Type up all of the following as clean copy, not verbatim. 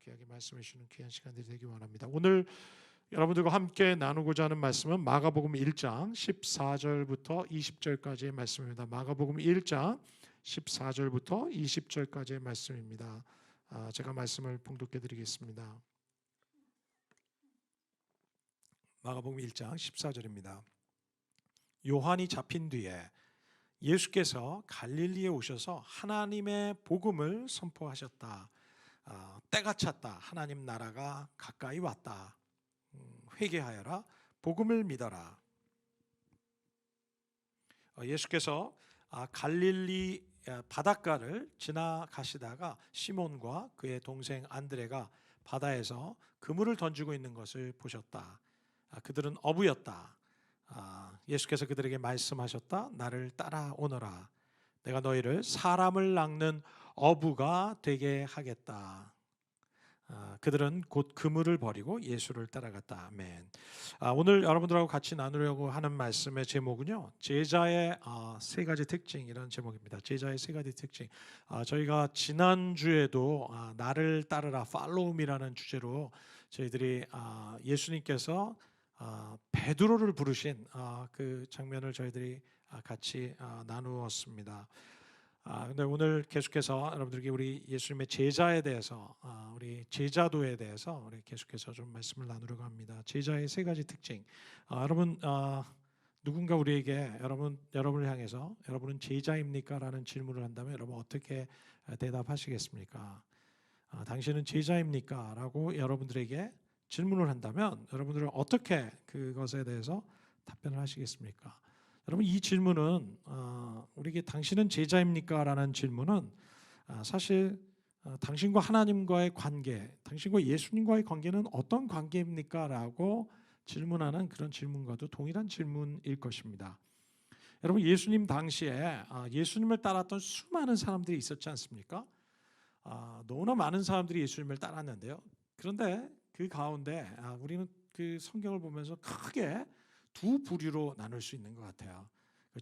귀하게 말씀해 주시는 귀한 시간들이 되기 원합니다. 오늘 여러분들과 함께 나누고자 하는 말씀은 마가복음 1장 14절부터 20절까지의 말씀입니다. 마가복음 1장 14절부터 20절까지의 말씀입니다. 제가 말씀을 봉독해 드리겠습니다. 마가복음 1장 14절입니다. 요한이 잡힌 뒤에 예수께서 갈릴리에 오셔서 하나님의 복음을 선포하셨다. 때가 찼다. 하나님 나라가 가까이 왔다. 회개하여라. 복음을 믿어라. 예수께서 갈릴리 바닷가를 지나가시다가 시몬과 그의 동생 안드레가 바다에서 그물을 던지고 있는 것을 보셨다. 그들은 어부였다. 예수께서 그들에게 말씀하셨다. 나를 따라오너라. 내가 너희를 사람을 낚는 어부가 되게 하겠다. 그들은 곧 그물을 버리고 예수를 따라갔다. 아멘. 오늘 여러분들하고 같이 나누려고 하는 말씀의 제목은요, 제자의 세 가지 특징이라는 제목입니다. 제자의 세 가지 특징. 저희가 지난주에도 나를 따르라, Follow me라는 주제로 저희들이 예수님께서 베드로를 부르신 그 장면을 저희들이 같이 나누었습니다. 근데 오늘 계속해서 여러분들에게 우리 예수님의 제자에 대해서, 우리 제자도에 대해서 우리 계속해서 좀 말씀을 나누려고 합니다. 제자의 세 가지 특징. 여러분, 누군가 우리에게 여러분을 향해서 여러분은 제자입니까? 라는 질문을 한다면 여러분 어떻게 대답하시겠습니까? 당신은 제자입니까? 라고 여러분들에게 질문을 한다면 여러분들은 어떻게 그것에 대해서 답변을 하시겠습니까? 여러분, 이 질문은 우리에게 당신은 제자입니까? 라는 질문은 사실 당신과 하나님과의 관계, 당신과 예수님과의 관계는 어떤 관계입니까? 라고 질문하는 그런 질문과도 동일한 질문일 것입니다. 여러분, 예수님 당시에 예수님을 따랐던 수많은 사람들이 있었지 않습니까? 너무나 많은 사람들이 예수님을 따랐는데요. 그런데 그 가운데 우리는 그 성경을 보면서 크게 두 부류로 나눌 수 있는 것 같아요.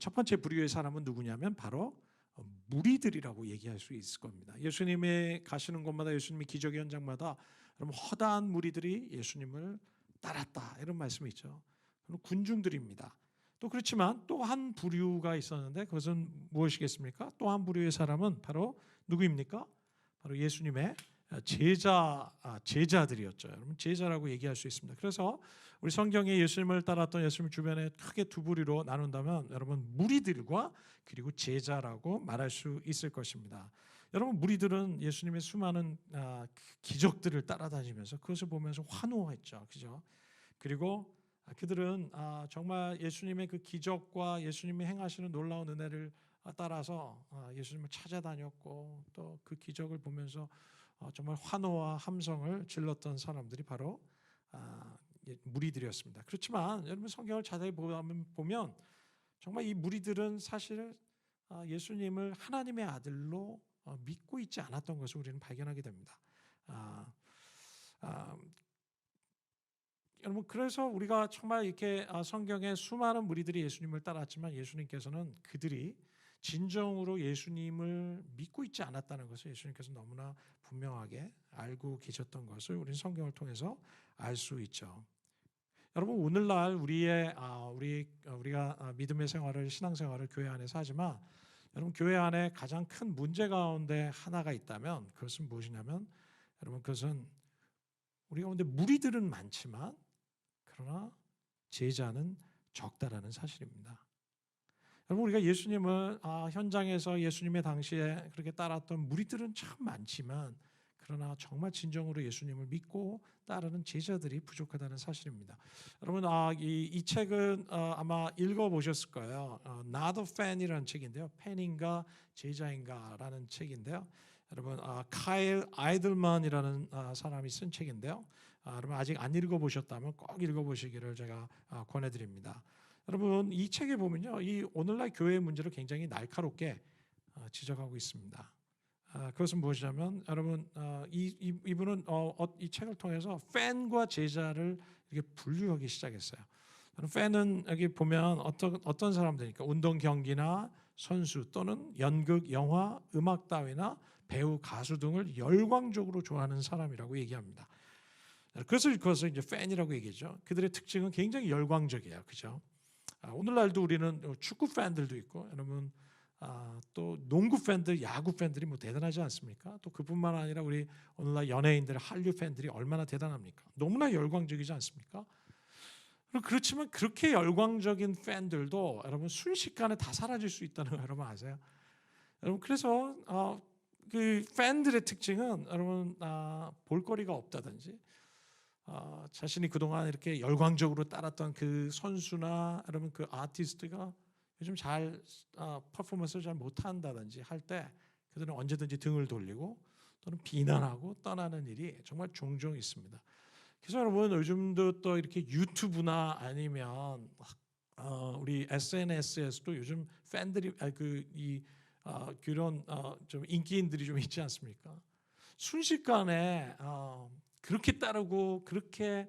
첫 번째 부류의 사람은 누구냐면 바로 무리들이라고 얘기할 수 있을 겁니다. 예수님이 가시는 곳마다, 예수님이 기적의 현장마다 여러분 허다한 무리들이 예수님을 따랐다, 이런 말씀이 있죠. 군중들입니다. 또 그렇지만 또 한 부류가 있었는데 그것은 무엇이겠습니까? 또 한 부류의 사람은 바로 누구입니까? 바로 예수님의 제자들이었죠. 여러분, 제자라고 얘기할 수 있습니다. 그래서 우리 성경에 예수님을 따랐던 예수님 주변에 크게 두 부류로 나눈다면 여러분, 무리들과 그리고 제자라고 말할 수 있을 것입니다. 여러분, 무리들은 예수님의 수많은 기적들을 따라다니면서 그것을 보면서 환호했죠. 그죠? 그리고 그들은 정말 예수님의 그 기적과 예수님이 행하시는 놀라운 은혜를 따라서 예수님을 찾아다녔고, 또 그 기적을 보면서 정말 환호와 함성을 질렀던 사람들이 바로 무리들이었습니다. 그렇지만 여러분, 성경을 자세히 보면 정말 이 무리들은 사실 예수님을 하나님의 아들로 믿고 있지 않았던 것을 우리는 발견하게 됩니다. 여러분, 그래서 우리가 정말 이렇게 성경에 수많은 무리들이 예수님을 따랐지만 예수님께서는 그들이 진정으로 예수님을 믿고 있지 않았다는 것을 예수님께서 너무나 분명하게 알고 계셨던 것을 우리는 성경을 통해서 알 수 있죠. 여러분, 오늘날 우리가 믿음의 생활을, 신앙생활을 교회 안에서 하지만 여러분, 교회 안에 가장 큰 문제 가운데 하나가 있다면 그것은 무엇이냐면 여러분, 그것은 우리 가운데 무리들은 많지만 그러나 제자는 적다라는 사실입니다. 여러분, 우리가 예수님을 현장에서 예수님의 당시에 그렇게 따랐던 무리들은 참 많지만 그러나 정말 진정으로 예수님을 믿고 따르는 제자들이 부족하다는 사실입니다. 여러분, 이 책은 아마 읽어보셨을 거예요. Not a Fan이라는 책인데요. 팬인가 제자인가라는 책인데요. 여러분, 카일 아이들만이라는 사람이 쓴 책인데요. 여러분, 아직 안 읽어보셨다면 꼭 읽어보시기를 제가 권해드립니다. 여러분, 이 책에 보면요, 이 오늘날 교회의 문제를 굉장히 날카롭게 지적하고 있습니다. 그것은 무엇이냐면 여러분, 이분은 이 책을 통해서 팬과 제자를 이렇게 분류하기 시작했어요. 팬은 여기 보면 어떤 사람들이니까 운동 경기나 선수 또는 연극, 영화, 음악 따위나 배우, 가수 등을 열광적으로 좋아하는 사람이라고 얘기합니다. 그래서 그것을 이제 팬이라고 얘기하죠. 그들의 특징은 굉장히 열광적이에요, 그죠? 오늘날도 우리는 축구 팬들도 있고, 여러분 또 농구 팬들, 야구 팬들이 뭐 대단하지 않습니까? 또 그뿐만 아니라 우리 오늘날 연예인들, 한류 팬들이 얼마나 대단합니까? 너무나 열광적이지 않습니까? 그렇지만 그렇게 열광적인 팬들도 여러분 순식간에 다 사라질 수 있다는 거 여러분 아세요? 여러분 그래서 그 팬들의 특징은 여러분 볼거리가 없다든지 자신이 그동안 이렇게 열광적으로 따랐던 그 선수나 여러분 그 아티스트가 요즘 잘 퍼포먼스를 잘 못한다든지 할 때 그들은 언제든지 등을 돌리고 또는 비난하고 떠나는 일이 정말 종종 있습니다. 그래서 여러분 요즘도 또 이렇게 유튜브나 아니면 우리 SNS에서도 요즘 팬들이 그런 좀 인기인들이 좀 있지 않습니까? 순식간에 그렇게 따르고 그렇게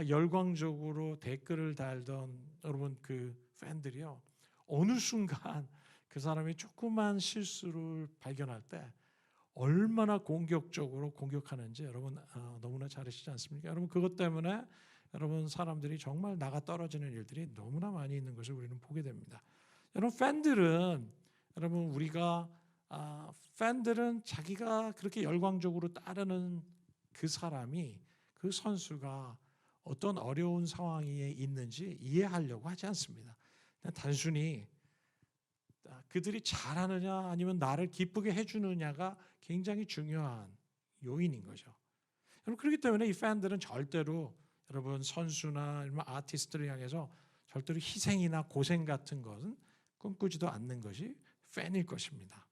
열광적으로 댓글을 달던 여러분 그 팬들이요, 어느 순간 그 사람이 조그만 실수를 발견할 때 얼마나 공격적으로 공격하는지 여러분 너무나 잘 아시지 않습니까? 여러분 그것 때문에 여러분 사람들이 정말 나가 떨어지는 일들이 너무나 많이 있는 것을 우리는 보게 됩니다. 여러분 팬들은 여러분 우리가 팬들은 자기가 그렇게 열광적으로 따르는 그 사람이, 그 선수가 어떤 어려운 상황에 있는지 이해하려고 하지 않습니다. 그냥 단순히 그들이 잘하느냐 아니면 나를 기쁘게 해주느냐가 굉장히 중요한 요인인 거죠. 여러분 그렇기 때문에 이 팬들은 절대로 여러분 선수나 아티스트를 향해서 절대로 희생이나 고생 같은 것은 꿈꾸지도 않는 것이 팬일 것입니다.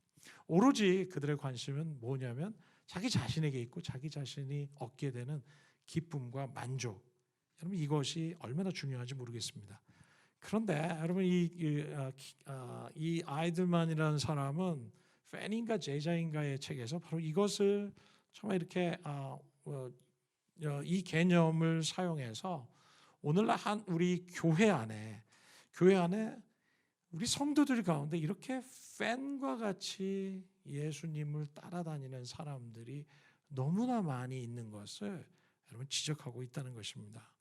오로지 그들의 관심은 뭐냐면 자기 자신에게 있고 자기 자신이 얻게 되는 기쁨과 만족. 여러분 이것이 얼마나 중요한지 모르겠습니다. 그런데 여러분 이 아이들만이라는 사람은 팬인가 제자인가의 책에서 바로 이것을 정말 이렇게 이 개념을 사용해서 오늘날 우리 교회 안에 우리 성도들 가운데 이렇게 팬과 같이 예수님을 따라다니는 사람들이 너무나 많이 있는 것을 여러분 지적하고 있다는 것입니다.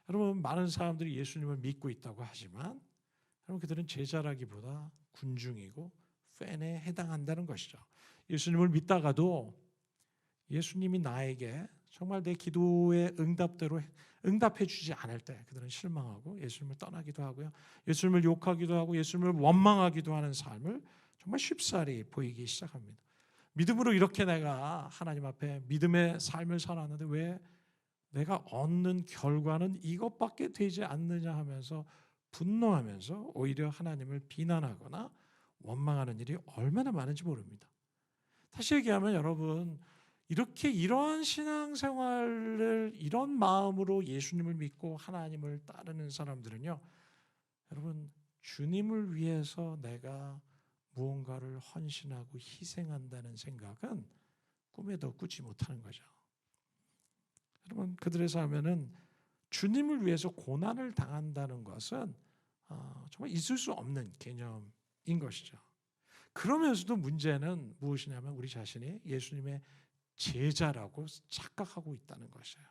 여러분 많은 사람들이 예수님을 믿고 있다고 하지만 여러분 그들은 제자라기보다 군중이고 팬에 해당한다는 것이죠. 예수님을 믿다가도 예수님이 나에게 정말 내 기도의 응답대로 응답해 주지 않을 때 그들은 실망하고 예수님을 떠나기도 하고요. 예수님을 욕하기도 하고 예수님을 원망하기도 하는 삶을 정말 쉽사리 보이기 시작합니다. 믿음으로 이렇게 내가 하나님 앞에 믿음의 삶을 살았는데 왜 내가 얻는 결과는 이것밖에 되지 않느냐 하면서 분노하면서 오히려 하나님을 비난하거나 원망하는 일이 얼마나 많은지 모릅니다. 다시 얘기하면 여러분 이러한 신앙생활을 이런 마음으로 예수님을 믿고 하나님을 따르는 사람들은요, 여러분 주님을 위해서 내가 무언가를 헌신하고 희생한다는 생각은 꿈에도 꾸지 못하는 거죠. 여러분 그들의 삶에는 주님을 위해서 고난을 당한다는 것은 정말 있을 수 없는 개념인 것이죠. 그러면서도 문제는 무엇이냐면 우리 자신이 예수님의 제자라고 착각하고 있다는 것이에요.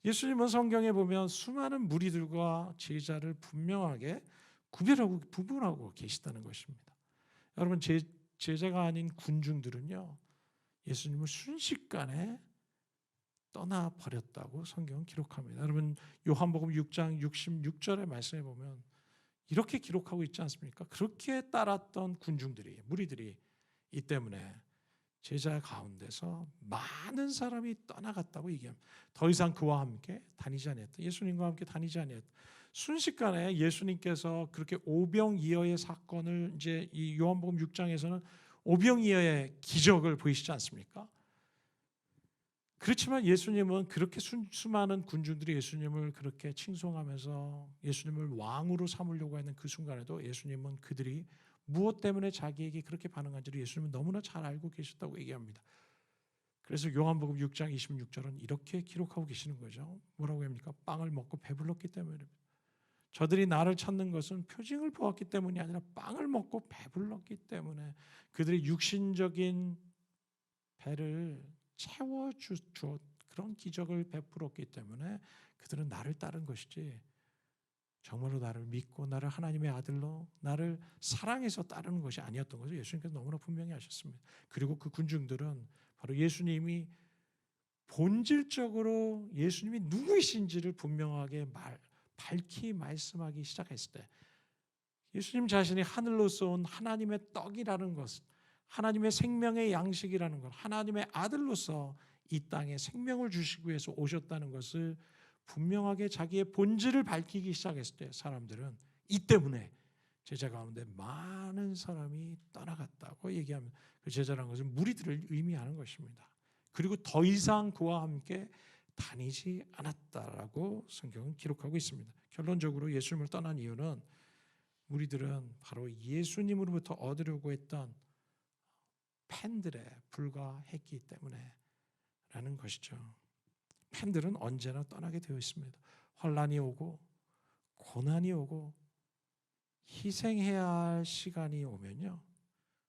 예수님은 성경에 보면 수많은 무리들과 제자를 분명하게 구별하고 구분하고 계시다는 것입니다. 여러분 제자가 아닌 군중들은요, 예수님을 순식간에 떠나버렸다고 성경은 기록합니다. 여러분 요한복음 6장 66절의 말씀에 보면 이렇게 기록하고 있지 않습니까? 그렇게 따랐던 군중들이, 무리들이 이 때문에 제자 가운데서 많은 사람이 떠나갔다고 얘기합니다. 더 이상 그와 함께 다니지 아니했다. 예수님과 함께 다니지 아니했다. 순식간에 예수님께서 그렇게 오병이어의 사건을 이제 이 요한복음 6장에서는 오병이어의 기적을 보이시지 않습니까? 그렇지만 예수님은 그렇게 수많은 군중들이 예수님을 그렇게 칭송하면서 예수님을 왕으로 삼으려고 하는 그 순간에도 예수님은 그들이 무엇 때문에 자기에게 그렇게 반응한지를 예수님은 너무나 잘 알고 계셨다고 얘기합니다. 그래서 요한복음 6장 26절은 이렇게 기록하고 계시는 거죠. 뭐라고 합니까? 빵을 먹고 배불렀기 때문입니다. 저들이 나를 찾는 것은 표징을 보았기 때문이 아니라 빵을 먹고 배불렀기 때문에 그들의 육신적인 배를 채워주 그런 기적을 베풀었기 때문에 그들은 나를 따른 것이지 정말로 나를 믿고 나를 하나님의 아들로 나를 사랑해서 따르는 것이 아니었던 것을 예수님께서 너무나 분명히 하셨습니다. 그리고 그 군중들은 바로 예수님이 본질적으로 예수님이 누구이신지를 분명하게 밝히 말씀하기 시작했을 때 예수님 자신이 하늘로서 온 하나님의 떡이라는 것, 하나님의 생명의 양식이라는 것, 하나님의 아들로서 이 땅에 생명을 주시기 위해서 오셨다는 것을 분명하게 자기의 본질을 밝히기 시작했을 때 사람들은 이 때문에 제자 가운데 많은 사람이 떠나갔다고 얘기하면 그 제자라는 것은 무리들을 의미하는 것입니다. 그리고 더 이상 그와 함께 다니지 않았다라고 성경은 기록하고 있습니다. 결론적으로 예수님을 떠난 이유는 무리들은 바로 예수님으로부터 얻으려고 했던 팬들에 불과했기 때문에 라는 것이죠. 팬들은 언제나 떠나게 되어 있습니다. 환난이 오고 고난이 오고 희생해야 할 시간이 오면요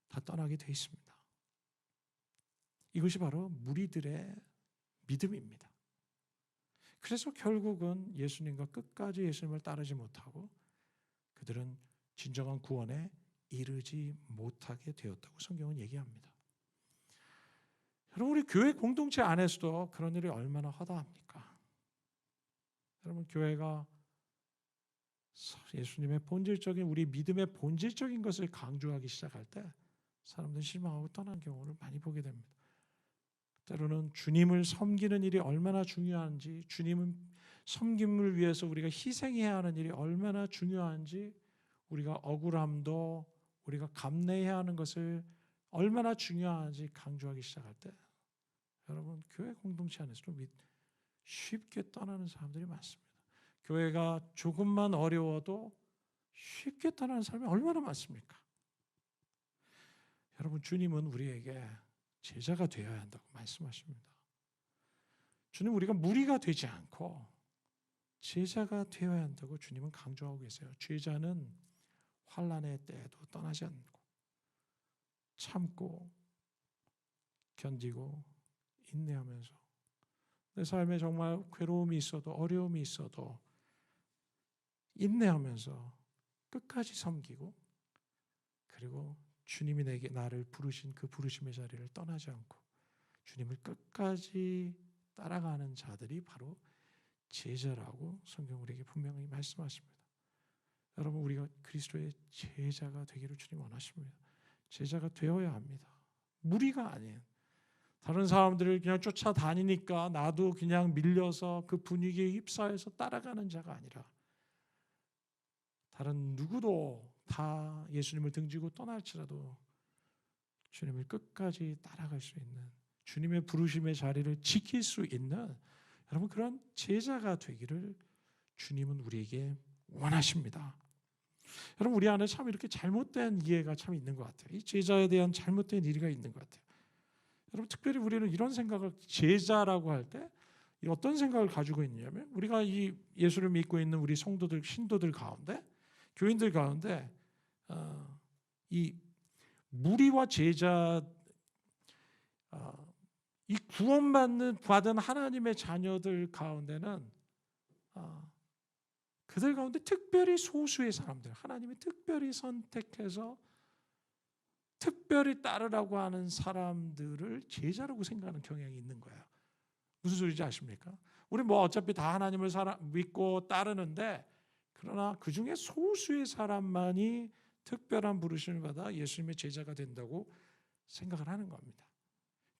다 떠나게 되어 있습니다. 이것이 바로 무리들의 믿음입니다. 그래서 결국은 예수님과 끝까지 예수님을 따르지 못하고 그들은 진정한 구원에 이르지 못하게 되었다고 성경은 얘기합니다. 여러분 우리 교회 공동체 안에서도 그런 일이 얼마나 허다합니까? 여러분 교회가 예수님의 본질적인 우리 믿음의 본질적인 것을 강조하기 시작할 때 사람들은 실망하고 떠난 경우를 많이 보게 됩니다. 때로는 주님을 섬기는 일이 얼마나 중요한지, 주님은 섬김을 위해서 우리가 희생해야 하는 일이 얼마나 중요한지, 우리가 억울함도 우리가 감내해야 하는 것을 얼마나 중요한지 강조하기 시작할 때 여러분 교회 공동체 안에서도 쉽게 떠나는 사람들이 많습니다. 교회가 조금만 어려워도 쉽게 떠나는 사람이 얼마나 많습니까? 여러분 주님은 우리에게 제자가 되어야 한다고 말씀하십니다. 주님 우리가 무리가 되지 않고 제자가 되어야 한다고 주님은 강조하고 계세요. 제자는 환난의 때에도 떠나지 않고 참고 견디고 인내하면서 내 삶에 정말 괴로움이 있어도 어려움이 있어도 인내하면서 끝까지 섬기고 그리고 주님이 내게 나를 부르신 그 부르심의 자리를 떠나지 않고 주님을 끝까지 따라가는 자들이 바로 제자라고 성경 우리에게 분명히 말씀하십니다. 여러분 우리가 그리스도의 제자가 되기를 주님 원하십니다. 제자가 되어야 합니다. 무리가 아닌 다른 사람들을 그냥 쫓아다니니까 나도 그냥 밀려서 그 분위기에 휩싸여서 따라가는 자가 아니라 다른 누구도 다 예수님을 등지고 떠날지라도 주님을 끝까지 따라갈 수 있는 주님의 부르심의 자리를 지킬 수 있는 여러분 그런 제자가 되기를 주님은 우리에게 원하십니다. 여러분 우리 안에 참 이렇게 잘못된 이해가 참 있는 것 같아요. 이 제자에 대한 잘못된 이해가 있는 것 같아요. 여러분 특별히 우리는 이런 생각을 제자라고 할 때 어떤 생각을 가지고 있냐면 우리가 이 예수를 믿고 있는 우리 성도들 신도들 가운데 교인들 가운데 이 무리와 제자 이 받은 하나님의 자녀들 가운데는 그들 가운데 특별히 소수의 사람들 하나님이 특별히 선택해서 특별히 따르라고 하는 사람들을 제자라고 생각하는 경향이 있는 거예요. 무슨 소리인지 아십니까? 우리 뭐 어차피 다 하나님을 믿고 따르는데 그러나 그 중에 소수의 사람만이 특별한 부르심을 받아 예수님의 제자가 된다고 생각을 하는 겁니다.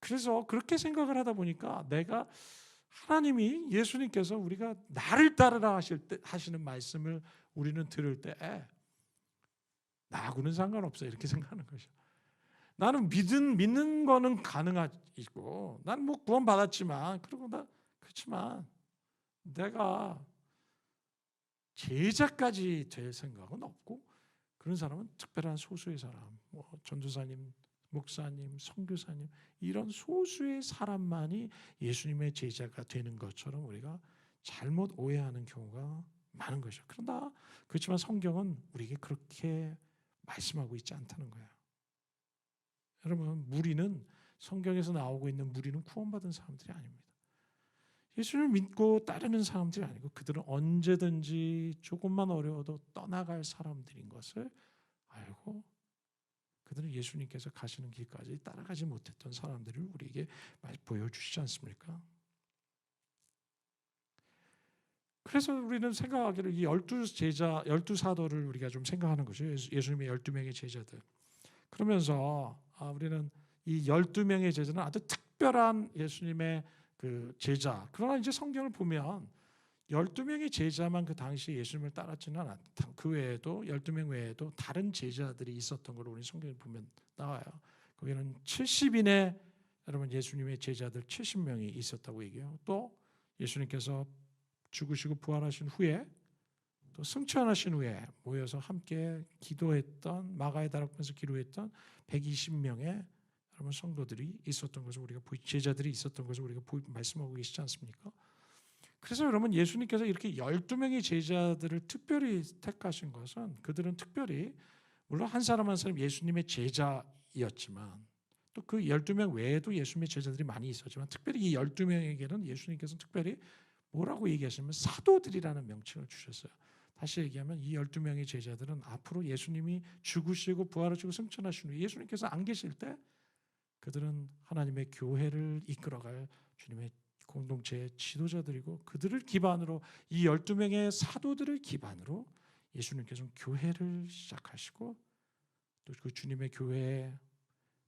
그래서 그렇게 생각을 하다 보니까 내가 하나님이 예수님께서 우리가 나를 따르라 하시는 말씀을 우리는 들을 때 나하고는 상관없어 이렇게 생각하는 거죠. 나는 믿는 거는 가능하고 난 뭐 구원 받았지만 그렇지만 내가 제자까지 될 생각은 없고 그런 사람은 특별한 소수의 사람, 뭐 전도사님, 목사님, 선교사님 이런 소수의 사람만이 예수님의 제자가 되는 것처럼 우리가 잘못 오해하는 경우가 많은 거죠. 그러나 그렇지만 성경은 우리에게 그렇게 말씀하고 있지 않다는 거예요. 여러분, 무리는 성경에서 나오고 있는 무리는 구원받은 사람들이 아닙니다. 예수를 믿고 따르는 사람들이 아니고 그들은 언제든지 조금만 어려워도 떠나갈 사람들인 것을 알고 그들은 예수님께서 가시는 길까지 따라가지 못했던 사람들을 우리에게 보여주시지 않습니까? 그래서 우리는 생각하기를 이 12제자, 12사도를 우리가 좀 생각하는 거죠. 예수님의 12명의 제자들. 그러면서 우리는 이 12명의 제자는 아주 특별한 예수님의 그 제자. 그러나 이제 성경을 보면 12명의 제자만 그 당시 예수님을 따랐지는 않았다. 그 외에도 12명 외에도 다른 제자들이 있었던 걸 우리 성경에 보면 나와요. 거기는 70인의 여러분 예수님의 제자들 70명이 있었다고 얘기해요. 또 예수님께서 죽으시고 부활하신 후에 또 승천하신 후에 모여서 함께 기도했던 마가의 다락방에서 기도했던 120명의 여러분 성도들이 있었던 것을 우리가 제자들이 있었던 것을 우리가 말씀하고 계시지 않습니까? 그래서 여러분 예수님께서 이렇게 12명의 제자들을 특별히 택하신 것은 그들은 특별히 물론 한 사람 한 사람 예수님의 제자였지만 또 그 12명 외에도 예수님의 제자들이 많이 있었지만 특별히 이 12명에게는 예수님께서는 특별히 뭐라고 얘기하시면 사도들이라는 명칭을 주셨어요. 다시 얘기하면 이 12명의 제자들은 앞으로 예수님이 죽으시고 부활하시고 승천하신 후에 예수님께서 안 계실 때 그들은 하나님의 교회를 이끌어갈 주님의 공동체의 지도자들이고 그들을 기반으로 이 12명의 사도들을 기반으로 예수님께서는 교회를 시작하시고 또 그 주님의 교회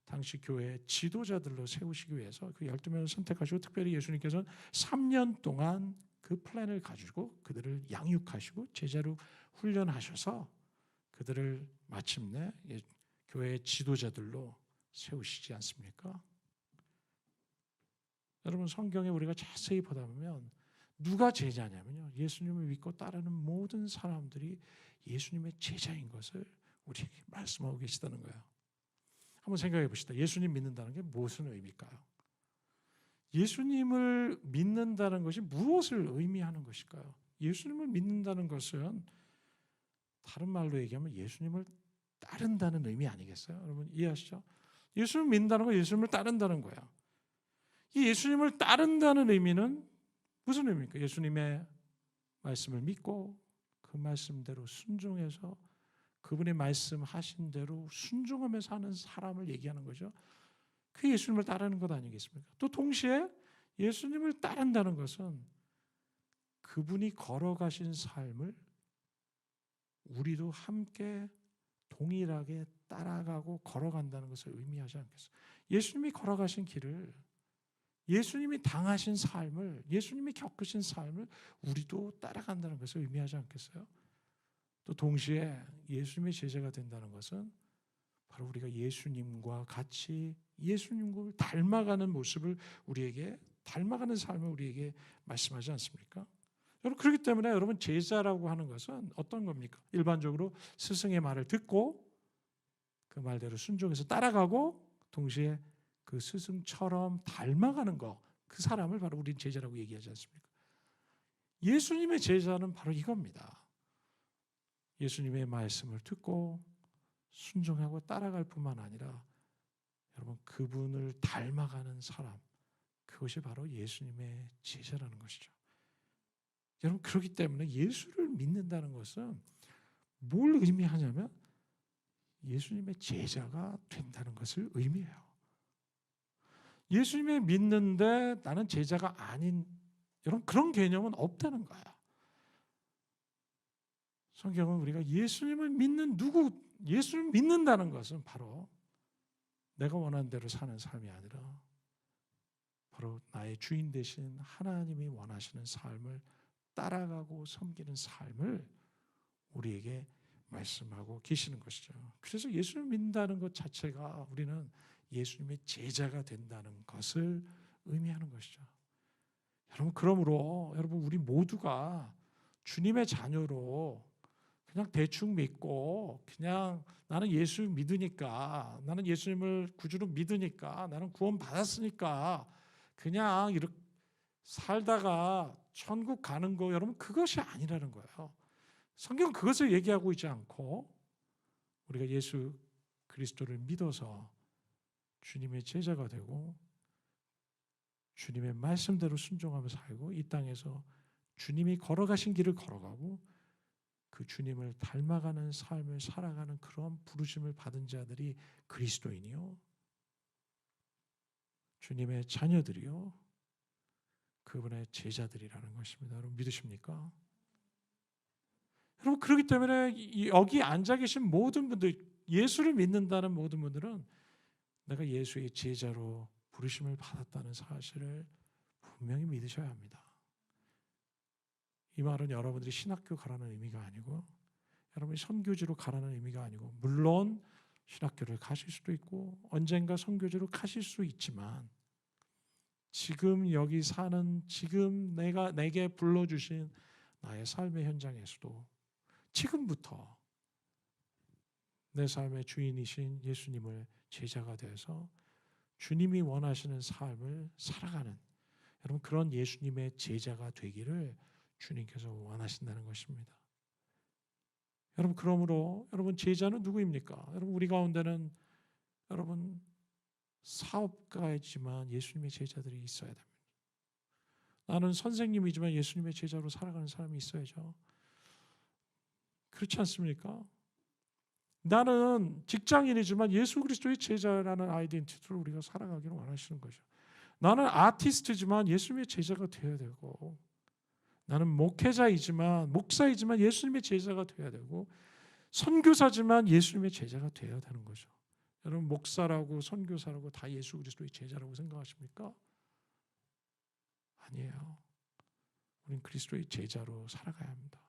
당시 교회 지도자들로 세우시기 위해서 그 12명을 선택하시고 특별히 예수님께서는 3년 동안 그 플랜을 가지고 그들을 양육하시고 제자로 훈련하셔서 그들을 마침내 교회의 지도자들로 세우시지 않습니까? 여러분 성경에 우리가 자세히 보다 보면 누가 제자냐면요. 예수님을 믿고 따르는 모든 사람들이 예수님의 제자인 것을 우리에게 말씀하고 계시다는 거예요. 한번 생각해 봅시다. 예수님 믿는다는 게 무슨 의미일까요? 예수님을 믿는다는 것이 무엇을 의미하는 것일까요? 예수님을 믿는다는 것은 다른 말로 얘기하면 예수님을 따른다는 의미 아니겠어요? 여러분 이해하시죠? 예수님을 믿는다는 건 예수님을 따른다는 거야. 이 예수님을 따른다는 의미는 무슨 의미입니까? 예수님의 말씀을 믿고 그 말씀대로 순종해서 그분의 말씀하신 대로 순종하며 사는 사람을 얘기하는 거죠. 그 예수님을 따르는 것 아니겠습니까? 또 동시에 예수님을 따른다는 것은 그분이 걸어가신 삶을 우리도 함께 동일하게 따라가고 걸어간다는 것을 의미하지 않겠어요? 예수님이 걸어가신 길을 예수님이 당하신 삶을 예수님이 겪으신 삶을 우리도 따라간다는 것을 의미하지 않겠어요? 또 동시에 예수님의 제자가 된다는 것은 바로 우리가 예수님과 같이 예수님을 닮아가는 모습을 우리에게 닮아가는 삶을 우리에게 말씀하지 않습니까? 여러분 그렇기 때문에 여러분 제자라고 하는 것은 어떤 겁니까? 일반적으로 스승의 말을 듣고 그 말대로 순종해서 따라가고 동시에 그 스승처럼 닮아가는 거, 그 사람을 바로 우리는 제자라고 얘기하지 않습니까? 예수님의 제자는 바로 이겁니다. 예수님의 말씀을 듣고 순종하고 따라갈 뿐만 아니라 여러분 그분을 닮아가는 사람, 그것이 바로 예수님의 제자라는 것이죠. 여러분 그렇기 때문에 예수를 믿는다는 것은 뭘 의미하냐면 예수님의 제자가 된다는 것을 의미해요. 예수님을 믿는데 나는 제자가 아닌 여러분 그런 개념은 없다는 거야. 성경은 우리가 예수님을 믿는 예수를 믿는다는 것은 바로 내가 원하는 대로 사는 삶이 아니라 바로 나의 주인 되신 하나님이 원하시는 삶을 따라가고 섬기는 삶을 우리에게 말씀하고 계시는 것이죠. 그래서 예수를 믿는다는 것 자체가 우리는 예수님의 제자가 된다는 것을 의미하는 것이죠. 여러분 그러므로 여러분 우리 모두가 주님의 자녀로 그냥 대충 믿고 그냥 나는 예수 믿으니까 나는 예수님을 구주로 믿으니까 나는 구원 받았으니까 그냥 이렇게 살다가 천국 가는 거 여러분 그것이 아니라는 거예요. 성경은 그것을 얘기하고 있지 않고 우리가 예수 그리스도를 믿어서 주님의 제자가 되고 주님의 말씀대로 순종하며 살고 이 땅에서 주님이 걸어가신 길을 걸어가고 그 주님을 닮아가는 삶을 살아가는 그런 부르심을 받은 자들이 그리스도인이요 주님의 자녀들이요 그분의 제자들이라는 것입니다. 여러분 믿으십니까? 여러분 그렇기 때문에 여기 앉아 계신 모든 분들 예수를 믿는다는 모든 분들은 내가 예수의 제자로 부르심을 받았다는 사실을 분명히 믿으셔야 합니다. 이 말은 여러분들이 신학교 가라는 의미가 아니고 여러분이 선교지로 가라는 의미가 아니고 물론 신학교를 가실 수도 있고 언젠가 선교지로 가실 수 있지만 지금 여기 사는 지금 내게 불러주신 나의 삶의 현장에서도 지금부터 내 삶의 주인이신 예수님을 제자가 되어서 주님이 원하시는 삶을 살아가는 여러분 그런 예수님의 제자가 되기를 주님께서 원하신다는 것입니다. 여러분 그러므로 여러분 제자는 누구입니까? 여러분 우리 가운데는 여러분 사업가이지만 예수님의 제자들이 있어야 됩니다. 나는 선생님이지만 예수님의 제자로 살아가는 사람이 있어야죠. 그렇지 않습니까? 나는 직장인이지만 예수 그리스도의 제자라는 아이덴티티로 우리가 살아가기를 원하시는 거죠. 나는 아티스트지만 예수님의 제자가 되어야 되고 나는 목사이지만 예수님의 제자가 되어야 되고 선교사지만 예수님의 제자가 되어야 되는 거죠. 여러분 목사라고 선교사라고 다 예수 그리스도의 제자라고 생각하십니까? 아니에요. 우리는 그리스도의 제자로 살아가야 합니다.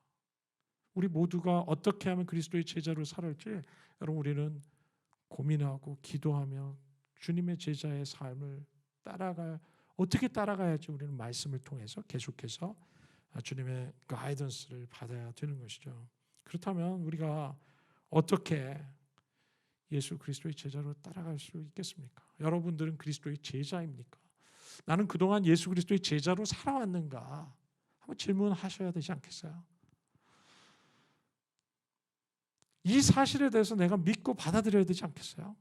우리 모두가 어떻게 하면 그리스도의 제자로 살을지 여러분 우리는 고민하고 기도하며 주님의 제자의 삶을 어떻게 따라가야지 우리는 말씀을 통해서 계속해서 주님의 가이던스를 받아야 되는 것이죠. 그렇다면 우리가 어떻게 예수 그리스도의 제자로 따라갈 수 있겠습니까? 여러분들은 그리스도의 제자입니까? 나는 그동안 예수 그리스도의 제자로 살아왔는가? 한번 질문하셔야 되지 않겠어요? 이 사실에 대해서 내가 믿고 받아들여야 되지 않겠어요?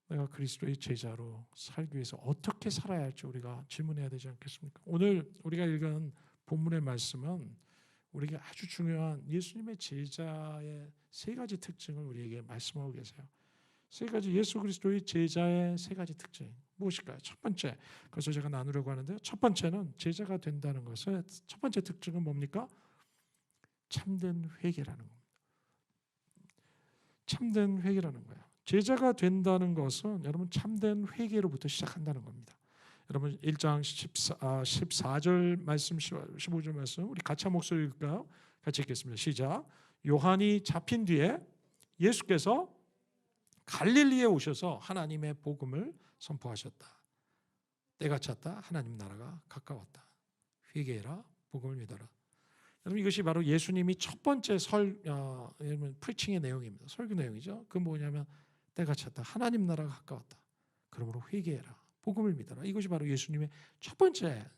내가 그리스도의 제자로 살기 위해서 어떻게 살아야 할지 우리가 질문해야 되지 않겠습니까? 오늘 우리가 읽은 본문의 말씀은 우리에게 아주 중요한 예수님의 제자의 세 가지 특징을 우리에게 말씀하고 계세요. 세 가지 예수 그리스도의 제자의 세 가지 특징 무엇일까요? 첫 번째, 그래서 제가 나누려고 하는데요. 첫 번째는 제자가 된다는 것의 첫 번째 특징은 뭡니까? 참된 회개라는 겁니다. 참된 회개라는 거예요. 제자가 된다는 것은 여러분 참된 회개로부터 시작한다는 겁니다. 여러분 1장 14절 말씀 15절 말씀 우리 같이 한 목소리 읽을까요? 같이 읽겠습니다. 시작. 요한이 잡힌 뒤에 예수께서 갈릴리에 오셔서 하나님의 복음을 선포하셨다. 때가 찼다. 하나님 나라가 가까웠다. 회개해라. 복음을 믿어라. 여러분 이것이 바로 예수님이 첫 번째 프리칭의 내용입니다. 설교 내용이죠. 그 뭐냐면 때가 찼다. 하나님 나라가 가까웠다. 그러므로 회개해라. 복음을 믿어라. 이것이 바로 예수님의 첫 번째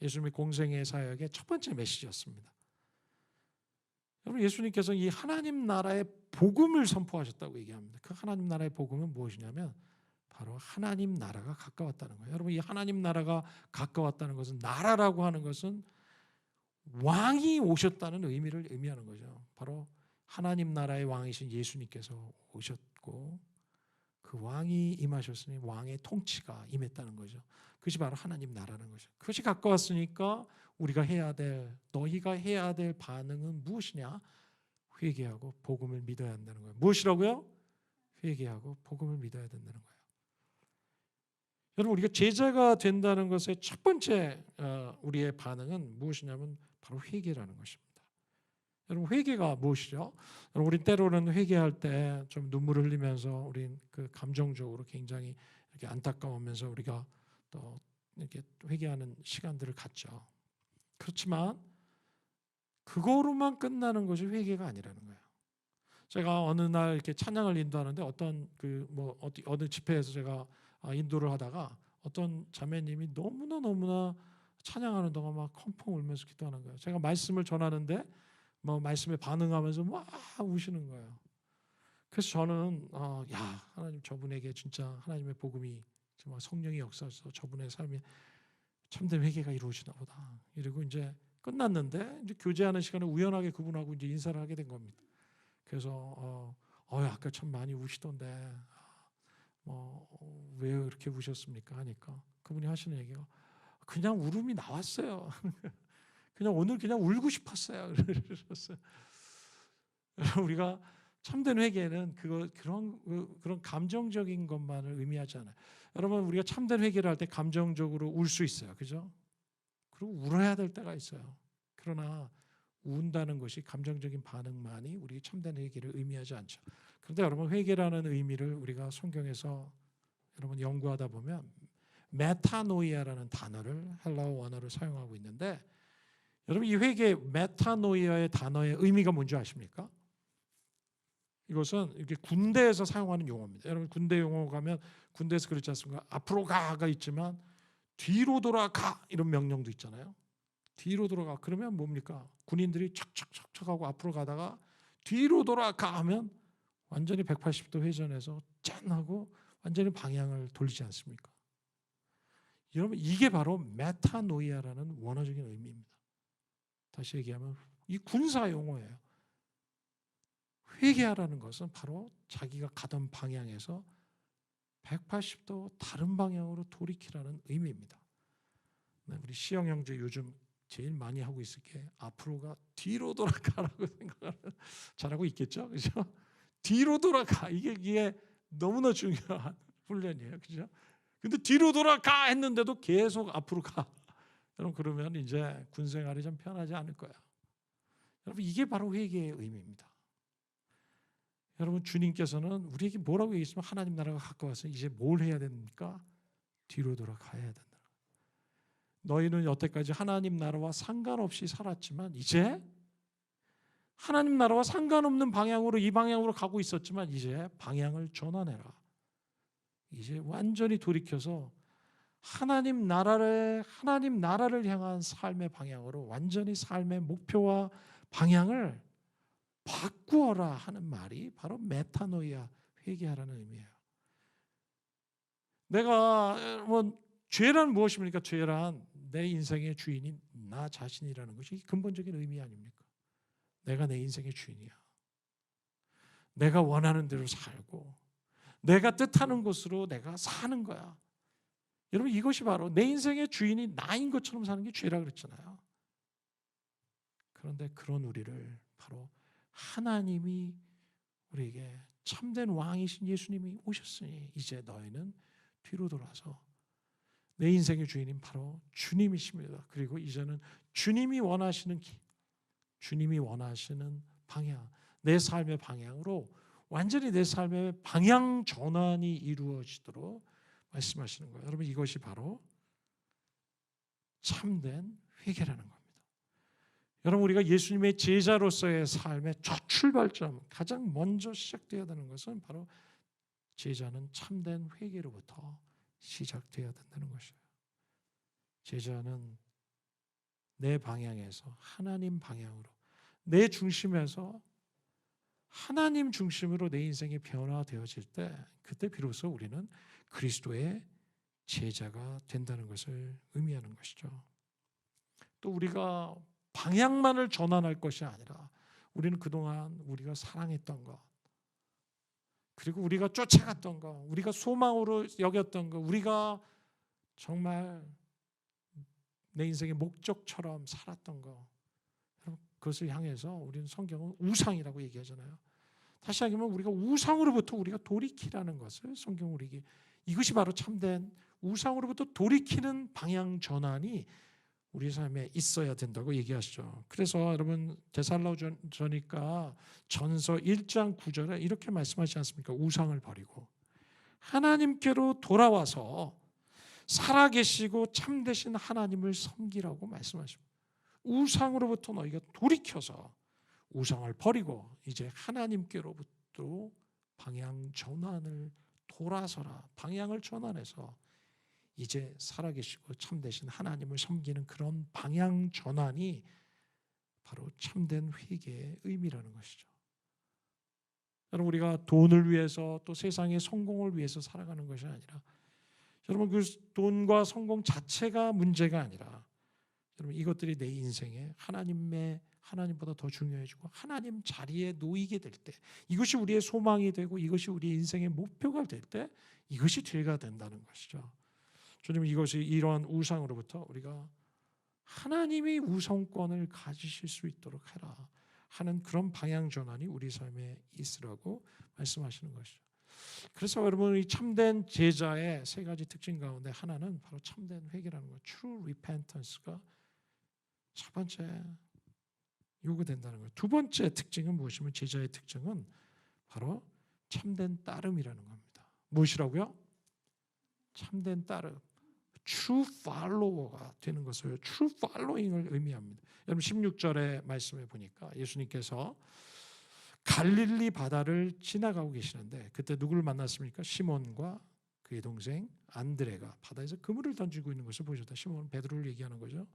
예수님의 공생의 사역의 첫 번째 메시지였습니다. 여러분 예수님께서 이 하나님 나라의 복음을 선포하셨다고 얘기합니다. 그 하나님 나라의 복음은 무엇이냐면 바로 하나님 나라가 가까웠다는 거예요. 여러분 이 하나님 나라가 가까웠다는 것은 나라라고 하는 것은 왕이 오셨다는 의미를 의미하는 거죠. 바로 하나님 나라의 왕이신 예수님께서 오셨고 그 왕이 임하셨으니 왕의 통치가 임했다는 거죠. 그것이 바로 하나님 나라는 거죠. 그것이 가까웠으니까 너희가 해야 될 반응은 무엇이냐? 회개하고 복음을 믿어야 한다는 거예요. 무엇이라고요? 회개하고 복음을 믿어야 된다는 거예요. 여러분 우리가 제자가 된다는 것의 첫 번째 우리의 반응은 무엇이냐면 바로 회개라는 것입니다. 여러분 회개가 무엇이죠? 여러분 우리 때로는 회개할 때 좀 눈물을 흘리면서 우리 그 감정적으로 굉장히 이렇게 안타까우면서 우리가 또 이렇게 회개하는 시간들을 갖죠. 그렇지만 그거로만 끝나는 것이 회개가 아니라는 거예요. 제가 어느 날 이렇게 찬양을 인도하는데 어느 집회에서 제가 인도를 하다가 어떤 자매님이 너무나 찬양하는 동안 막 펑펑 울면서 기도하는 거예요. 제가 말씀을 전하는데 뭐 말씀에 반응하면서 막 우시는 거예요. 그래서 저는 야, 하나님 저분에게 진짜 하나님의 복음이 정말 성령의 역사에서 저분의 삶에 참된 회개가 이루어지나 보다. 이러고 이제 끝났는데 이제 교제하는 시간에 우연하게 그분하고 이제 인사를 하게 된 겁니다. 그래서 아까 참 많이 우시던데 왜 그렇게 우셨습니까? 하니까 그분이 하시는 얘기가 그냥 울음이 나왔어요. 그냥 오늘 그냥 울고 싶었어요. 그러셨어요. 우리가 참된 회개는 그런 감정적인 것만을 의미하지 않아요. 여러분 우리가 참된 회개를 할 때 감정적으로 울 수 있어요, 그죠? 그리고 울어야 될 때가 있어요. 그러나 운다는 것이 감정적인 반응만이 우리 참된 회개를 의미하지 않죠. 그런데 여러분 회개라는 의미를 우리가 성경에서 여러분 연구하다 보면 메타노이아라는 단어를 헬라어 원어를 사용하고 있는데 여러분 이 회개 메타노이아의 단어의 의미가 뭔지 아십니까? 이것은 이렇게 군대에서 사용하는 용어입니다. 여러분 군대 용어 가면 군대에서 그렇지 않습니까? 앞으로 가가 있지만 뒤로 돌아가 이런 명령도 있잖아요. 뒤로 돌아가 그러면 뭡니까? 군인들이 척척척척 하고 앞으로 가다가 뒤로 돌아가 하면 완전히 180도 회전해서 짠 하고 완전히 방향을 돌리지 않습니까? 여러분 이게 바로 메타노이아라는 원어적인 의미입니다. 다시 얘기하면 이 군사 용어예요. 회개하라는 것은 바로 자기가 가던 방향에서 180도 다른 방향으로 돌이키라는 의미입니다. 네, 우리 시영 형제 요즘 제일 많이 하고 있을 게 앞으로가 뒤로 돌아가라고 생각하는 잘하고 있겠죠, 그죠? 뒤로 돌아가 이게 너무나 중요한 훈련이에요, 그죠? 근데 뒤로 돌아가 했는데도 계속 앞으로 가. 여러분 그러면 이제 군 생활이 좀 편하지 않을 거야. 여러분 이게 바로 회개의 의미입니다. 여러분 주님께서는 우리에게 뭐라고 얘기했으면 하나님 나라가 가까워서 이제 뭘 해야 됩니까? 뒤로 돌아가야 된다. 너희는 여태까지 하나님 나라와 상관없이 살았지만 이제 하나님 나라와 상관없는 방향으로 이 방향으로 가고 있었지만 이제 방향을 전환해라. 이제 완전히 돌이켜서 하나님 나라를 향한 삶의 방향으로 완전히 삶의 목표와 방향을 바꾸어라 하는 말이 바로 메타노이아 회개하라는 의미예요. 내가 죄란 무엇입니까? 죄란 내 인생의 주인이 나 자신이라는 것이 근본적인 의미 아닙니까? 내가 내 인생의 주인이야. 내가 원하는 대로 살고 내가 뜻하는 곳으로 내가 사는 거야. 여러분 이것이 바로 내 인생의 주인이 나인 것처럼 사는 게 죄라 그랬잖아요. 그런데 그런 우리를 바로 하나님이 우리에게 참된 왕이신 예수님이 오셨으니 이제 너희는 뒤로 돌아서 내 인생의 주인인 바로 주님이십니다. 그리고 이제는 주님이 원하시는 길, 주님이 원하시는 방향, 내 삶의 방향으로 완전히 내 삶의 방향 전환이 이루어지도록 말씀하시는 거예요. 여러분 이것이 바로 참된 회개라는 겁니다. 여러분 우리가 예수님의 제자로서의 삶의 첫 출발점, 가장 먼저 시작되어야 되는 것은 바로 제자는 참된 회개로부터 시작되어야 된다는 것이에요. 제자는 내 방향에서 하나님 방향으로 내 중심에서 하나님 중심으로 내 인생이 변화되어질 때 그때 비로소 우리는 그리스도의 제자가 된다는 것을 의미하는 것이죠. 또 우리가 방향만을 전환할 것이 아니라 우리는 그동안 우리가 사랑했던 것 그리고 우리가 쫓아갔던 것 우리가 소망으로 여겼던 것 우리가 정말 내 인생의 목적처럼 살았던 것 그것을 향해서 우리는 성경은 우상이라고 얘기하잖아요. 다시 얘기하면 우리가 우상으로부터 우리가 돌이키라는 것을 성경은 우리에게 이것이 바로 참된 우상으로부터 돌이키는 방향 전환이 우리 삶에 있어야 된다고 얘기하시죠. 그래서 여러분 데살로니가 전서 1장 9절에 이렇게 말씀하시지 않습니까? 우상을 버리고 하나님께로 돌아와서 살아계시고 참되신 하나님을 섬기라고 말씀하십니다. 우상으로부터 너희가 돌이켜서 우상을 버리고 이제 하나님께로부터 방향 전환을 돌아서라. 방향을 전환해서 이제 살아계시고 참되신 하나님을 섬기는 그런 방향 전환이 바로 참된 회개의 의미라는 것이죠. 여러분, 우리가 돈을 위해서 또 세상의 성공을 위해서 살아가는 것이 아니라, 여러분, 그 돈과 성공 자체가 문제가 아니라, 여러분, 이것들이 내 인생에 하나님보다 더 중요해지고 하나님 자리에 놓이게 될 때, 이것이 우리의 소망이 되고 이것이 우리의 인생의 목표가 될 때, 이것이 죄가 된다는 것이죠. 주님, 이것이 이러한 우상으로부터 우리가 하나님이 우선권을 가지실 수 있도록 해라 하는 그런 방향 전환이 우리 삶에 있으라고 말씀하시는 것이죠. 그래서 여러분, 이 참된 제자의 세 가지 특징 가운데 하나는 바로 참된 회개라는 것, true repentance가 첫 번째 요구된다는 거예요. 두 번째 특징은 무엇이면, 제자의 특징은 바로 참된 따름이라는 겁니다. 무엇이라고요? 참된 따름, true follower가 되는 것을 true following을 의미합니다. 여러분, 16절의 말씀에 보니까 예수님께서 갈릴리 바다를 지나가고 계시는데 그때 누구를 만났습니까? 시몬과 그의 동생 안드레가 바다에서 그물을 던지고 있는 것을 보셨다. 시몬은 베드로를 얘기하는 거죠.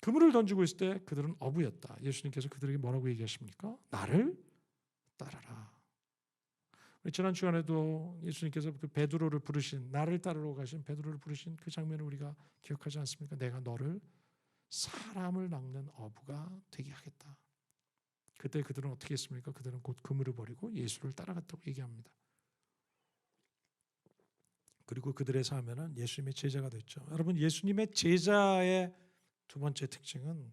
그물을 던지고 있을 때 그들은 어부였다. 예수님께서 그들에게 뭐라고 얘기하십니까? 나를 따라라. 지난 시간에도 예수님께서 그 베드로를 부르신, 나를 따르러 가신 베드로를 부르신 그 장면을 우리가 기억하지 않습니까? 내가 너를 사람을 낚는 어부가 되게 하겠다. 그때 그들은 어떻게 했습니까? 그들은 곧 그물을 버리고 예수를 따라갔다고 얘기합니다. 그리고 그들의 삶에는 예수님의 제자가 됐죠. 여러분, 예수님의 제자의 두 번째 특징은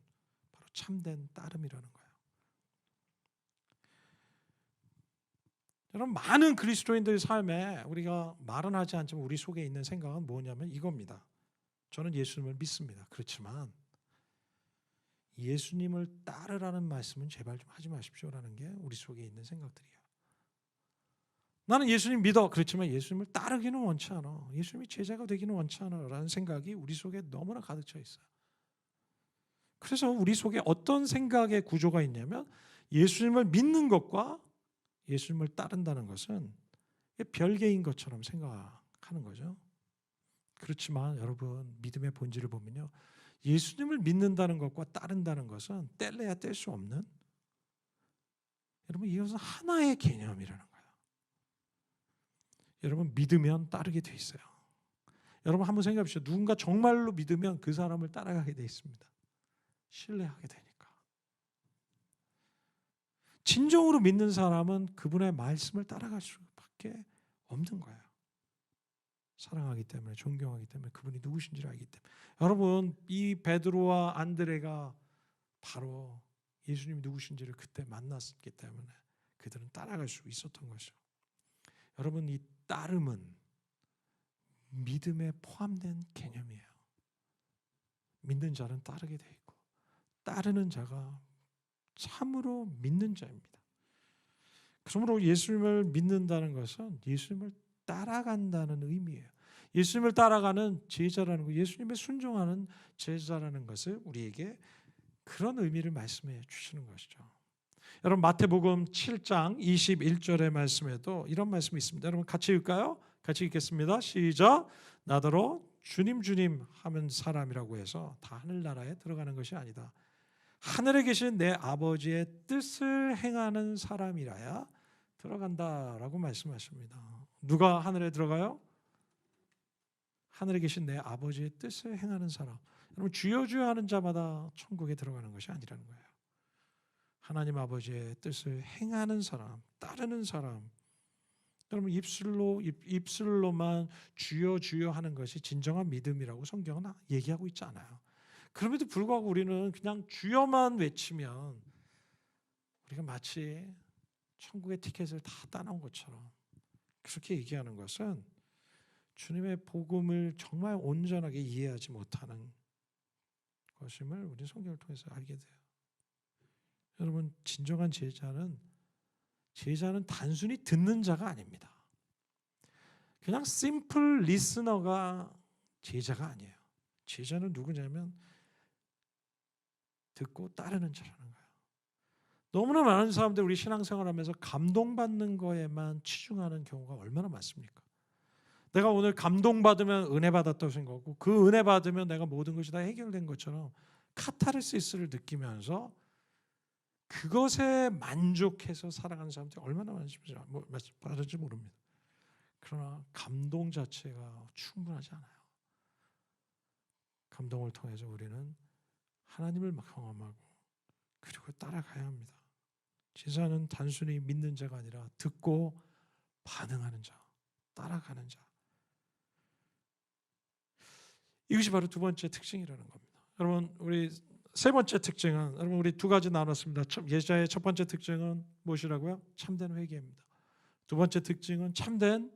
바로 참된 따름이라는 거예요. 여러분, 많은 그리스도인들의 삶에 우리가 말은 하지 않지만 우리 속에 있는 생각은 뭐냐면 이겁니다. 저는 예수님을 믿습니다. 그렇지만 예수님을 따르라는 말씀은 제발 좀 하지 마십시오라는 게 우리 속에 있는 생각들이에요. 나는 예수님 믿어. 그렇지만 예수님을 따르기는 원치 않아. 예수님이 제자가 되기는 원치 않아 라는 생각이 우리 속에 너무나 가득 차 있어요. 그래서 우리 속에 어떤 생각의 구조가 있냐면, 예수님을 믿는 것과 예수님을 따른다는 것은 별개인 것처럼 생각하는 거죠. 그렇지만 여러분, 믿음의 본질을 보면요, 예수님을 믿는다는 것과 따른다는 것은 뗄래야 뗄 수 없는, 여러분, 이것은 하나의 개념이라는 거예요. 여러분, 믿으면 따르게 돼 있어요. 여러분, 한번 생각해 보시죠. 누군가 정말로 믿으면 그 사람을 따라가게 돼 있습니다. 신뢰하게 되니까. 진정으로 믿는 사람은 그분의 말씀을 따라갈 수밖에 없는 거예요. 사랑하기 때문에, 존경하기 때문에, 그분이 누구신지를 알기 때문에. 여러분, 이 베드로와 안드레가 바로 예수님이 누구신지를 그때 만났기 때문에 그들은 따라갈 수 있었던 것이죠. 여러분, 이 따름은 믿음에 포함된 개념이에요. 믿는 자는 따르게 돼 있고, 따르는 자가 참으로 믿는 자입니다. 그러므로 예수님을 믿는다는 것은 예수님을 따라간다는 의미예요. 예수님을 따라가는 제자라는 것, 예수님의 순종하는 제자라는 것을 우리에게 그런 의미를 말씀해 주시는 것이죠. 여러분, 마태복음 7장 21절의 말씀에도 이런 말씀이 있습니다. 여러분, 같이 읽을까요? 같이 읽겠습니다. 시작. 나더러 주님 주님 하는 사람이라고 해서 다 하늘나라에 들어가는 것이 아니다. 하늘에 계신 내 아버지의 뜻을 행하는 사람이라야 들어간다라고 말씀하십니다. 누가 하늘에 들어가요? 하늘에 계신 내 아버지의 뜻을 행하는 사람. 여러분, 주여 주여 하는 자마다 천국에 들어가는 것이 아니라는 거예요. 하나님 아버지의 뜻을 행하는 사람, 따르는 사람. 여러분, 입술로만 주여 주여 하는 것이 진정한 믿음이라고 성경은 얘기하고 있지 않아요. 그럼에도 불구하고 우리는 그냥 주여만 외치면 우리가 마치 천국의 티켓을 다 따놓은 것처럼 그렇게 얘기하는 것은 주님의 복음을 정말 온전하게 이해하지 못하는 것임을 우리 성경을 통해서 알게 돼요. 여러분, 진정한 제자는 단순히 듣는 자가 아닙니다. 그냥 심플 리스너가 제자가 아니에요. 제자는 누구냐면 듣고 따르는 자라는 거예요. 너무나 많은 사람들이 우리 신앙생활하면서 감동받는 거에만 치중하는 경우가 얼마나 많습니까? 내가 오늘 감동받으면 은혜 받았다고 생각하고 그 은혜 받으면 내가 모든 것이 다 해결된 것처럼 카타르시스를 느끼면서 그것에 만족해서 살아가는 사람들이 얼마나 많은지 모릅니다. 그러나 감동 자체가 충분하지 않아요. 감동을 통해서 우리는 하나님을 경험하고 그리고 따라가야 합니다. 제자는 단순히 믿는 자가 아니라 듣고 반응하는 자, 따라가는 자. 이것이 바로 두 번째 특징이라는 겁니다. 여러분, 우리 세 번째 특징은 여러분 우리 두 가지 나눴습니다. 예자의 첫 번째 특징은 무엇이라고요? 참된 회개입니다. 두 번째 특징은 참된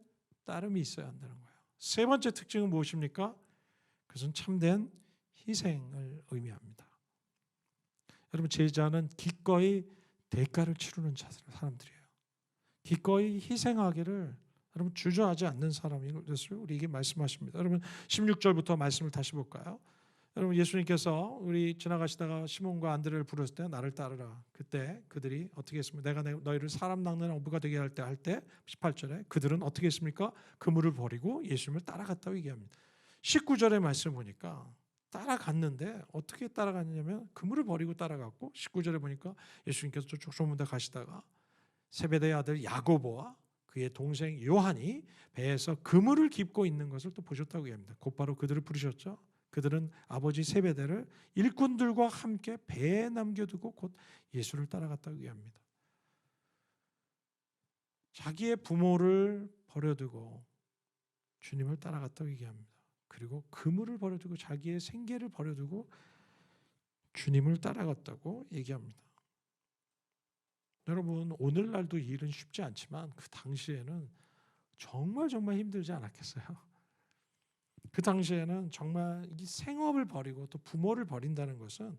따름이 있어야 한다는 거예요. 세 번째 특징은 무엇입니까? 그것은 참된 희생을 의미합니다. 여러분, 제자는 기꺼이 대가를 치르는 사람들이에요. 기꺼이 희생하기를 여러분 주저하지 않는 사람인 것을 우리에게 말씀하십니다. 여러분 16절부터 말씀을 다시 볼까요? 여러분, 예수님께서 우리 지나가시다가 시몬과 안드레를 부르실 때 나를 따르라. 그때 그들이 어떻게 했습니까? 내가 너희를 사람 낚는 어부가 되게 할 때 18절에 그들은 어떻게 했습니까? 그물을 버리고 예수님을 따라갔다고 얘기합니다. 19절의 말씀 보니까 따라갔는데 어떻게 따라갔냐면 그물을 버리고 따라갔고 19절에 보니까 예수님께서 조금 더 가시다가 세베대의 아들 야고보와 그의 동생 요한이 배에서 그물을 깁고 있는 것을 또 보셨다고 얘기합니다. 곧바로 그들을 부르셨죠. 그들은 아버지 세베대를 일꾼들과 함께 배에 남겨두고 곧 예수를 따라갔다고 얘기합니다. 자기의 부모를 버려두고 주님을 따라갔다고 얘기합니다. 그리고 그물을 버려두고 자기의 생계를 버려두고 주님을 따라갔다고 얘기합니다. 여러분, 오늘날도 이 일은 쉽지 않지만 그 당시에는 정말 힘들지 않았겠어요? 그 당시에는 정말 이 생업을 버리고 또 부모를 버린다는 것은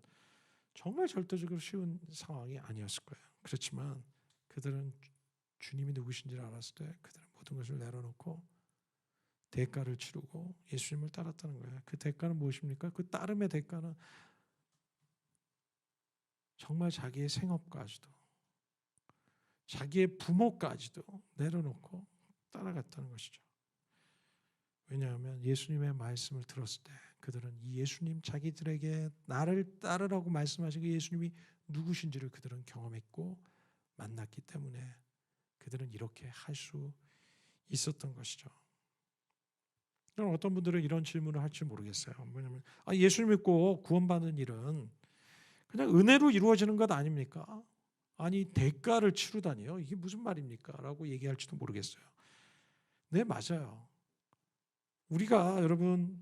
정말 절대적으로 쉬운 상황이 아니었을 거예요. 그렇지만 그들은 주님이 누구신지를 알았을 때 그들은 모든 것을 내려놓고 대가를 치르고 예수님을 따랐다는 거예요. 그 대가는 무엇입니까? 그 따름의 대가는 정말 자기의 생업까지도 자기의 부모까지도 내려놓고 따라갔다는 것이죠. 왜냐하면 예수님의 말씀을 들었을 때 그들은 이 예수님, 자기들에게 나를 따르라고 말씀하신 그 예수님이 누구신지를 그들은 경험했고 만났기 때문에 그들은 이렇게 할 수 있었던 것이죠. 어떤 분들은 이런 질문을 할지 모르겠어요. 뭐냐면 예수님 믿고 구원받는 일은 그냥 은혜로 이루어지는 것 아닙니까? 아니 대가를 치르다니요? 이게 무슨 말입니까? 라고 얘기할지도 모르겠어요. 네, 맞아요. 우리가 여러분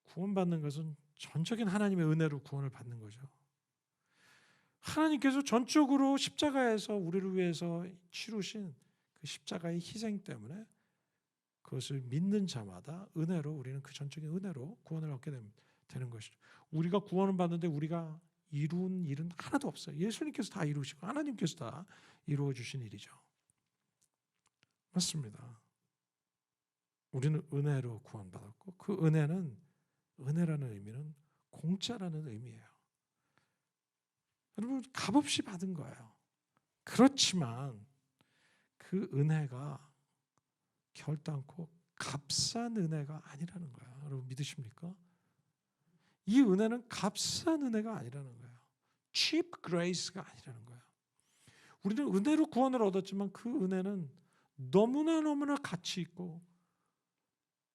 구원받는 것은 전적인 하나님의 은혜로 구원을 받는 거죠. 하나님께서 전적으로 십자가에서 우리를 위해서 치르신 그 십자가의 희생 때문에 그것을 믿는 자마다 은혜로 우리는 그 전적인 은혜로 구원을 얻게 되는 것이죠. 우리가 구원을 받는데 우리가 이룬 일은 하나도 없어요. 예수님께서 다 이루시고 하나님께서 다 이루어 주신 일이죠. 맞습니다. 우리는 은혜로 구원받았고 그 은혜라는 의미는 공짜라는 의미예요. 여러분 값없이 받은 거예요. 그렇지만 그 은혜가 결단코 값싼 은혜가 아니라는 거예요. 여러분 믿으십니까? 이 은혜는 값싼 은혜가 아니라는 거예요. cheap grace가 아니라는 거예요. 우리는 은혜로 구원을 얻었지만 그 은혜는 너무나 가치 있고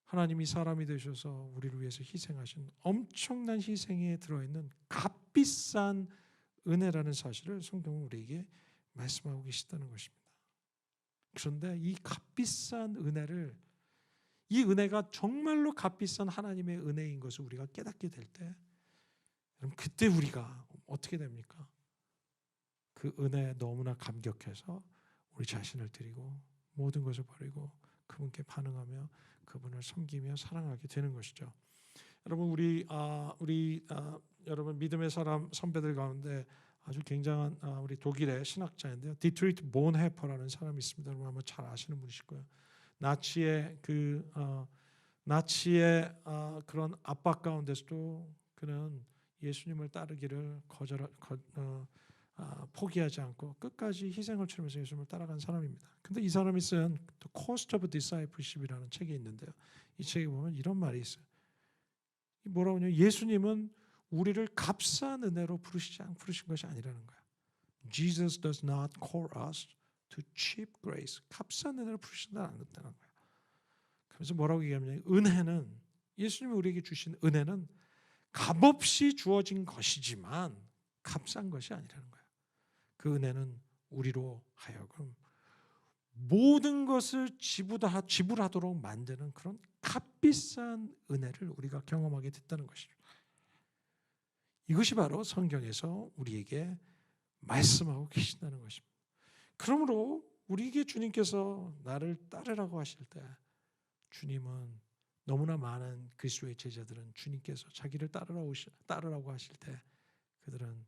하나님이 사람이 되셔서 우리를 위해서 희생하신 엄청난 희생에 들어있는 값비싼 은혜라는 사실을 성경은 우리에게 말씀하고 계시다는 것입니다. 그런데 이 값비싼 은혜를 이 은혜가 정말로 값비싼 하나님의 은혜인 것을 우리가 깨닫게 될 때 그럼 그때 우리가 어떻게 됩니까? 그 은혜에 너무나 감격해서 우리 자신을 드리고 모든 것을 버리고 그분께 반응하며 그분을 섬기며 사랑하게 되는 것이죠. 여러분 여러분 믿음의 사람 선배들 가운데 아주 굉장한 우리 독일의 신학자인데요. 디트리트 본헤퍼라는 사람이 있습니다. 여러분 아마 잘 아시는 분이실 거예요. 나치의 그런 압박 가운데서도 그는 예수님을 따르기를 포기하지 않고 끝까지 희생을 치르면서 예수님을 따라간 사람입니다. 근데 이 사람이 쓴 The Cost of Discipleship이라는 책이 있는데요. 이 책에 보면 이런 말이 있어요. 뭐라고 하냐면 예수님은 우리를 값싼 은혜로 부르신 것이 아니라는 거예요. Jesus does not call us to cheap grace. 값싼 은혜로 부르신다는 거예요. 그래서 뭐라고 얘기하냐면 은혜는 예수님이 우리에게 주신 은혜는 값없이 주어진 것이지만 값싼 것이 아니라는 거예요. 그 은혜는 우리로 하여금 모든 것을 지불하도록 만드는 그런 값비싼 은혜를 우리가 경험하게 됐다는 것이죠. 이것이 바로 성경에서 우리에게 말씀하고 계신다는 것입니다. 그러므로 우리에게 주님께서 나를 따르라고 하실 때 주님은 너무나 많은 그리스도의 제자들은 주님께서 자기를 따르라고 하실 때 그들은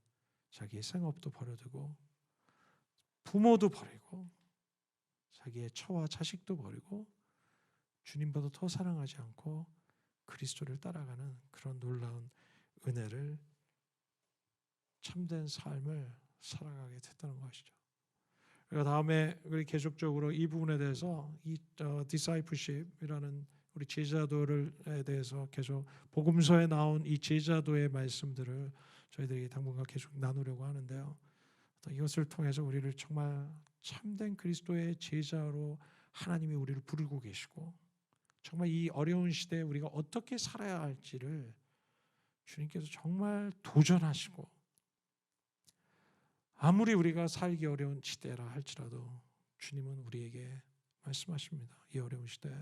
자기의 생업도 버려두고 부모도 버리고 자기의 처와 자식도 버리고 주님보다 더 사랑하지 않고 그리스도를 따라가는 그런 놀라운 은혜를 참된 삶을 살아가게 됐다는 것이죠. 그러니까 다음에 우리 계속적으로 이 부분에 대해서 이 discipleship이라는 우리 제자도에 대해서 계속 복음서에 나온 이 제자도의 말씀들을 저희들이 당분간 계속 나누려고 하는데요. 이것을 통해서 우리를 정말 참된 그리스도의 제자로 하나님이 우리를 부르고 계시고 정말 이 어려운 시대에 우리가 어떻게 살아야 할지를 주님께서 정말 도전하시고 아무리 우리가 살기 어려운 시대라 할지라도 주님은 우리에게 말씀하십니다. 이 어려운 시대에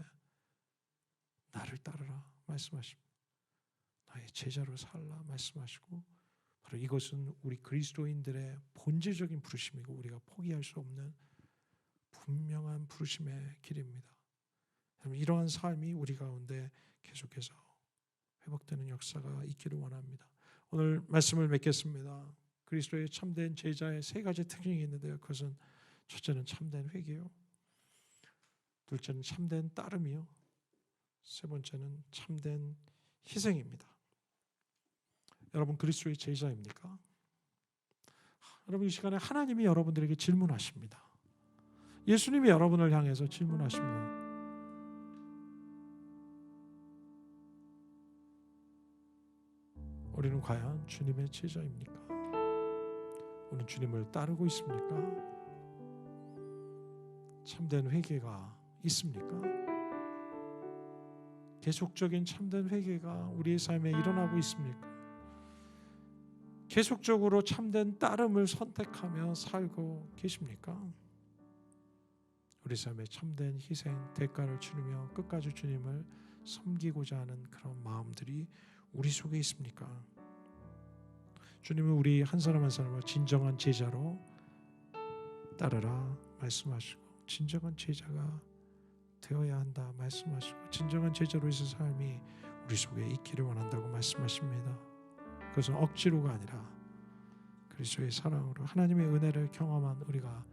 나를 따르라 말씀하십니다. 나의 제자로 살라 말씀하시고 바로 이것은 우리 그리스도인들의 본질적인 부르심이고 우리가 포기할 수 없는 분명한 부르심의 길입니다. 이러한 삶이 우리 가운데 계속해서 회복되는 역사가 있기를 원합니다. 오늘 말씀을 맺겠습니다. 그리스도의 참된 제자의 세 가지 특징이 있는데요. 그것은 첫째는 참된 회개요. 둘째는 참된 따름이요. 세 번째는 참된 희생입니다. 여러분 그리스도의 제자입니까? 여러분 이 시간에 하나님이 여러분들에게 질문하십니다. 예수님이 여러분을 향해서 질문하십니다. 우리는 과연 주님의 제자입니까? 우리는 주님을 따르고 있습니까? 참된 회개가 있습니까? 계속적인 참된 회개가 우리의 삶에 일어나고 있습니까? 계속적으로 참된 따름을 선택하며 살고 계십니까? 우리 삶에 참된 희생, 대가를 치르며 끝까지 주님을 섬기고자 하는 그런 마음들이 우리 속에 있습니까? 주님은 우리 한 사람 한 사람을 진정한 제자로 따르라 말씀하시고 진정한 제자가 되어야 한다 말씀하시고 진정한 제자로서의 삶이 우리 속에 있기를 원한다고 말씀하십니다. 그것은 억지로가 아니라 그리스도의 사랑으로 하나님의 은혜를 경험한 우리가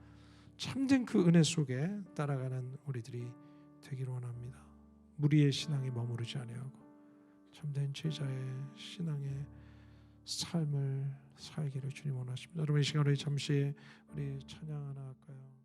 참된 그 은혜 속에 따라가는 우리들이 되기를 원합니다. 무리의 신앙이 머무르지 아니하고 참된 제자의 신앙의 삶을 살기를 주님 원하십니다. 여러분 이 시간에 잠시 우리 찬양 하나 할까요?